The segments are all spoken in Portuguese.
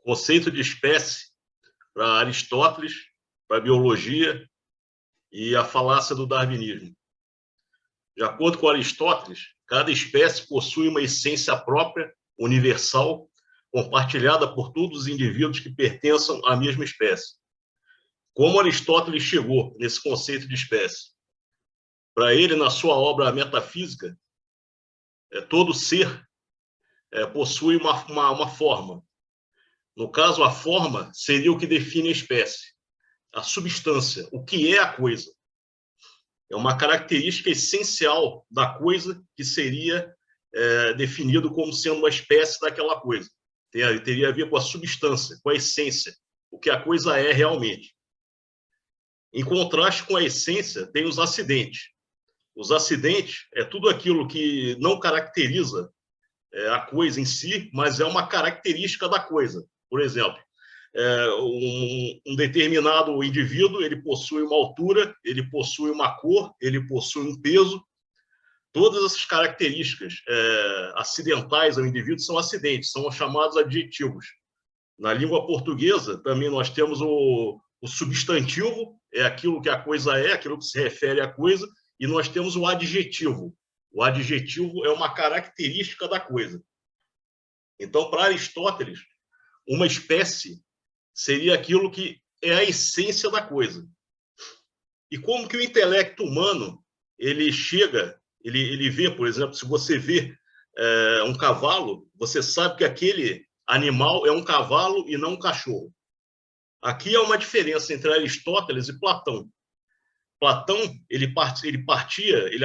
conceito de espécie para Aristóteles, para a biologia e a falácia do darwinismo. De acordo com Aristóteles, cada espécie possui uma essência própria, universal, compartilhada por todos os indivíduos que pertençam à mesma espécie. Como Aristóteles chegou nesse conceito de espécie? Para ele, na sua obra Metafísica, todo ser possui uma forma. No caso, a forma seria o que define a espécie, a substância, o que é a coisa. É uma característica essencial da coisa que seria definido como sendo uma espécie daquela coisa. Teria a ver com a substância, com a essência, o que a coisa é realmente. Em contraste com a essência, tem os acidentes. Os acidentes é tudo aquilo que não caracteriza a coisa em si, mas é uma característica da coisa. Por exemplo, um determinado indivíduo, ele possui uma altura, ele possui uma cor, ele possui um peso. Todas essas características acidentais ao indivíduo são acidentes, são chamados adjetivos. Na língua portuguesa, também nós temos o substantivo, é aquilo que a coisa é, aquilo que se refere à coisa, e nós temos o adjetivo. O adjetivo é uma característica da coisa. Então, para Aristóteles, uma espécie seria aquilo que é a essência da coisa. E como que o intelecto humano, ele chega, ele vê, por exemplo, se você vê um cavalo, você sabe que aquele animal é um cavalo e não um cachorro. Aqui há uma diferença entre Aristóteles e Platão. Platão, ele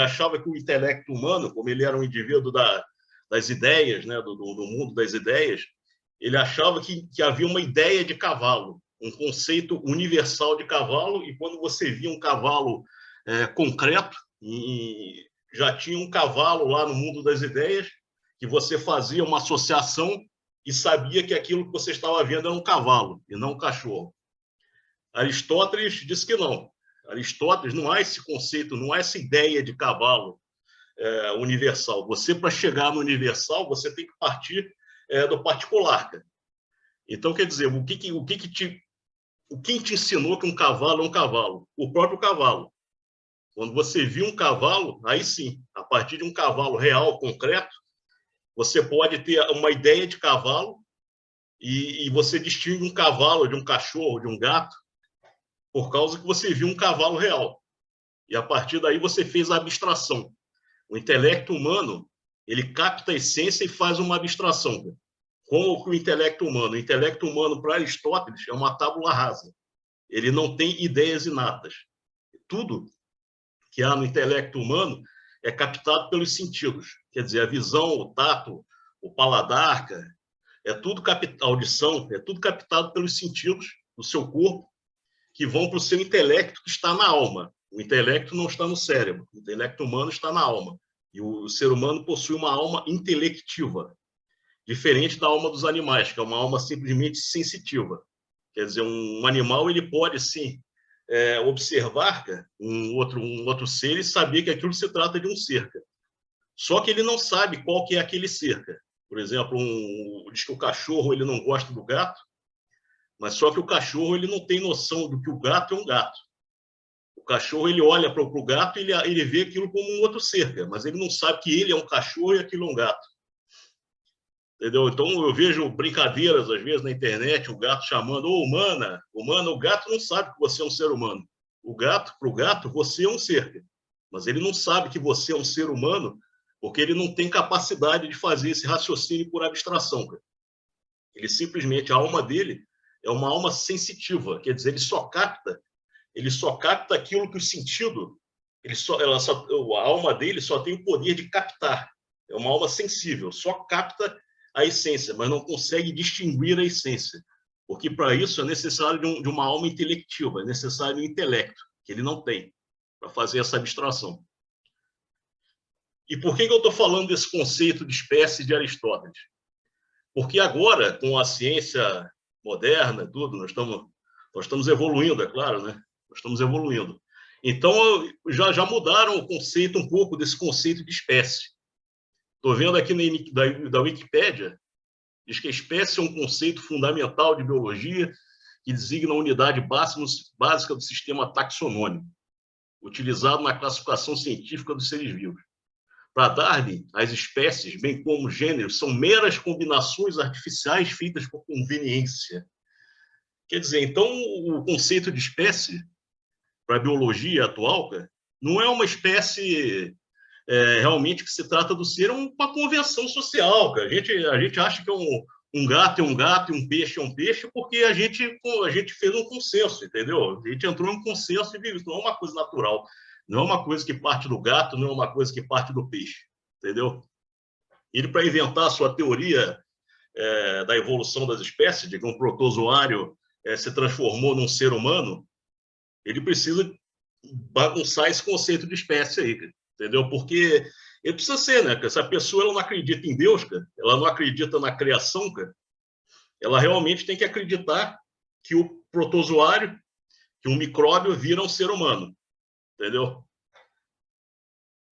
achava que o intelecto humano, como ele era um indivíduo das ideias, né, do mundo das ideias, ele achava que havia uma ideia de cavalo, um conceito universal de cavalo, e quando você via um cavalo concreto, já tinha um cavalo lá no mundo das ideias, que você fazia uma associação e sabia que aquilo que você estava vendo era um cavalo e não um cachorro. Aristóteles disse que não. Aristóteles não há esse conceito, não há essa ideia de cavalo universal. Você, para chegar no universal, você tem que partir do particular. Então, quer dizer, quem te ensinou que um cavalo é um cavalo? O próprio cavalo. Quando você viu um cavalo, aí sim, a partir de um cavalo real, concreto, você pode ter uma ideia de cavalo e você distingue um cavalo de um cachorro, de um gato, por causa que você viu um cavalo real. E a partir daí você fez a abstração. O intelecto humano, ele capta a essência e faz uma abstração. Como o intelecto humano? O intelecto humano, para Aristóteles, é uma tábula rasa. Ele não tem ideias inatas. Tudo que há no intelecto humano é captado pelos sentidos. Quer dizer, a visão, o tato, o paladar, é tudo a audição, é tudo captado pelos sentidos do seu corpo, que vão para o seu intelecto, que está na alma. O intelecto não está no cérebro. O intelecto humano está na alma. E o ser humano possui uma alma intelectiva, diferente da alma dos animais, que é uma alma simplesmente sensitiva. Quer dizer, um animal ele pode, sim, observar um outro ser e saber que aquilo se trata de um ser. Só que ele não sabe qual que é aquele ser. Por exemplo, diz que o cachorro ele não gosta do gato, mas só que o cachorro ele não tem noção do que o gato é um gato. O cachorro ele olha para o gato e ele vê aquilo como um outro ser, mas ele não sabe que ele é um cachorro e aquilo é um gato. Entendeu? Então eu vejo brincadeiras às vezes na internet, o gato chamando, ô, humana, o gato não sabe que você é um ser humano. Para o gato, você é um ser, mas ele não sabe que você é um ser humano porque ele não tem capacidade de fazer esse raciocínio por abstração. Ele simplesmente, a alma dele é uma alma sensitiva, quer dizer, ele só capta aquilo que o sentido, a alma dele só tem o poder de captar. É uma alma sensível, só capta a essência, mas não consegue distinguir a essência, porque para isso é necessário de uma alma intelectiva, é necessário um intelecto, que ele não tem, para fazer essa abstração. E por que eu estou falando desse conceito de espécie de Aristóteles? Porque agora, com a ciência moderna, tudo, nós estamos evoluindo, é claro, né? Nós estamos evoluindo. Então, já mudaram o conceito, um pouco desse conceito de espécie. Estou vendo aqui da Wikipédia, Diz que a espécie é um conceito fundamental de biologia que designa a unidade básica do sistema taxonômico, utilizado na classificação científica dos seres vivos. Para Darwin, as espécies, bem como gêneros, são meras combinações artificiais feitas por conveniência. Quer dizer, então, o conceito de espécie, para a biologia atual, cara, não é uma espécie realmente que se trata do ser, é uma convenção social. Cara. A gente acha que um gato é um gato e um peixe é um peixe porque a gente fez um consenso, entendeu? A gente entrou em um consenso e viu isso. Não é uma coisa natural. Não é uma coisa que parte do gato, não é uma coisa que parte do peixe, entendeu? Ele, para inventar a sua teoria da evolução das espécies, de que um protozoário se transformou num ser humano, ele precisa bagunçar esse conceito de espécie aí, entendeu? Porque ele precisa ser, né? Essa pessoa ela não acredita em Deus, cara, ela não acredita na criação, cara, ela realmente tem que acreditar que o protozoário, que um micróbio vira um ser humano, entendeu?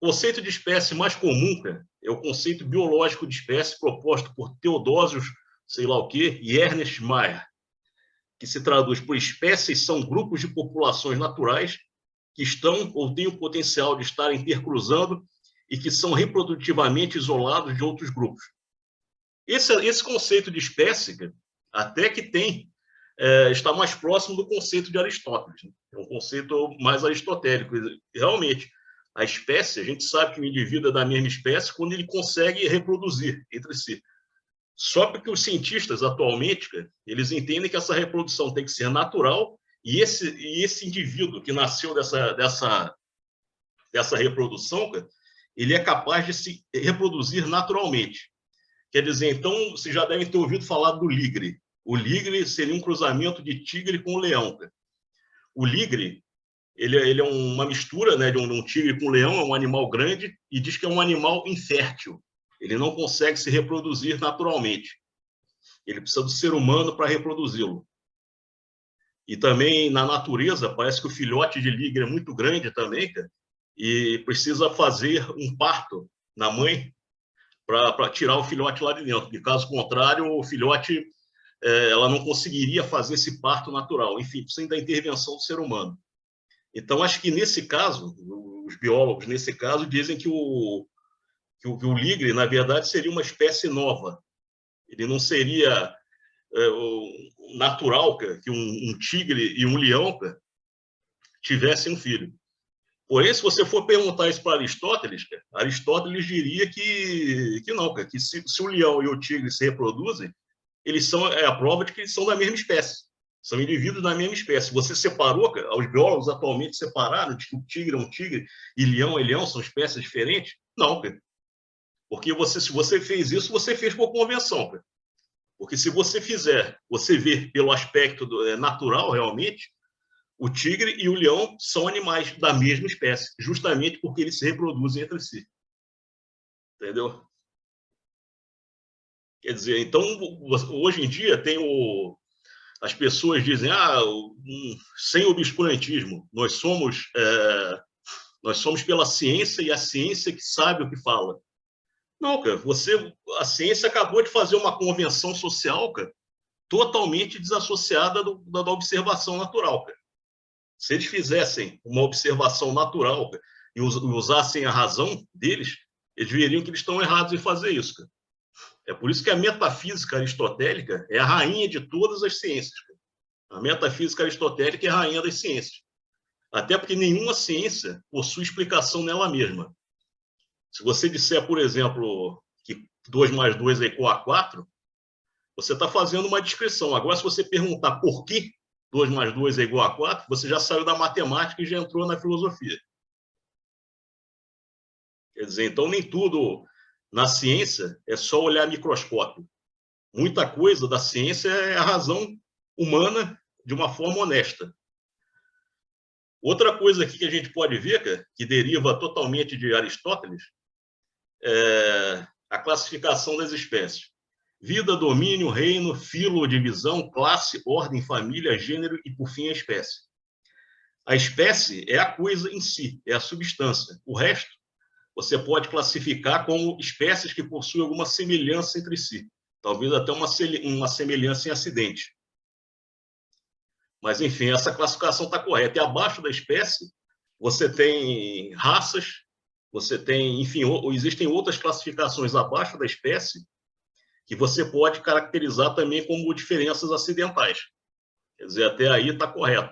O conceito de espécie mais comum, cara, é o conceito biológico de espécie proposto por Theodosius, sei lá o quê, e Ernest Mayr, que se traduz por espécies são grupos de populações naturais que estão ou têm o potencial de estar intercruzando e que são reprodutivamente isolados de outros grupos. Esse conceito de espécie, até que está mais próximo do conceito de Aristóteles. Né? É um conceito mais aristotélico. Realmente, a espécie, a gente sabe que o indivíduo é da mesma espécie quando ele consegue reproduzir entre si. Só porque os cientistas, atualmente, eles entendem que essa reprodução tem que ser natural e esse indivíduo que nasceu dessa reprodução, ele é capaz de se reproduzir naturalmente. Quer dizer, então, vocês já devem ter ouvido falar do ligre. O ligre seria um cruzamento de tigre com leão. O ligre, ele é uma mistura, né, de um tigre com leão, é um animal grande, e diz que é um animal infértil. Ele não consegue se reproduzir naturalmente. Ele precisa do ser humano para reproduzi-lo. E também, na natureza, parece que o filhote de ligre é muito grande também, cara, e precisa fazer um parto na mãe para tirar o filhote lá de dentro. Porque, caso contrário, o filhote ela não conseguiria fazer esse parto natural. Enfim, precisa da intervenção do ser humano. Então, acho que nesse caso, os biólogos, nesse caso, dizem que o ligre, na verdade, seria uma espécie nova. Ele não seria natural que um tigre e um leão tivessem um filho. Porém, se você for perguntar isso para Aristóteles, Aristóteles diria que não, que se o leão e o tigre se reproduzem, eles são a prova de que eles são da mesma espécie. São indivíduos da mesma espécie. Você separou, os biólogos atualmente separaram de que o tigre é um tigre e leão é leão, são espécies diferentes? Não, porque se você fez isso, você fez por convenção. Porque se você ver pelo aspecto natural, realmente, o tigre e o leão são animais da mesma espécie, justamente porque eles se reproduzem entre si. Entendeu? Quer dizer, então, hoje em dia, as pessoas dizem, sem obscurantismo, nós somos pela ciência e a ciência que sabe o que fala. Não, cara, a ciência acabou de fazer uma convenção social, cara, totalmente desassociada da observação natural, cara. Se eles fizessem uma observação natural e usassem a razão deles, eles veriam que eles estão errados em fazer isso. Cara. É por isso que a metafísica aristotélica é a rainha de todas as ciências. Cara. A metafísica aristotélica é a rainha das ciências. Até porque nenhuma ciência possui explicação nela mesma. Se você disser, por exemplo, que 2 mais 2 é igual a 4, você está fazendo uma descrição. Agora, se você perguntar por que 2 mais 2 é igual a 4, você já saiu da matemática e já entrou na filosofia. Quer dizer, então nem tudo na ciência é só olhar microscópio. Muita coisa da ciência é a razão humana de uma forma honesta. Outra coisa aqui que a gente pode ver, cara, que deriva totalmente de Aristóteles, é a classificação das espécies. Vida, domínio, reino, filo, divisão, classe, ordem, família, gênero e, por fim, a espécie. A espécie é a coisa em si, é a substância. O resto, você pode classificar como espécies que possuem alguma semelhança entre si. talvez até uma semelhança em acidente. Mas, enfim, essa classificação está correta. E abaixo da espécie, você tem raças, você tem, enfim, existem outras classificações abaixo da espécie que você pode caracterizar também como diferenças acidentais. Quer dizer, até aí está correto.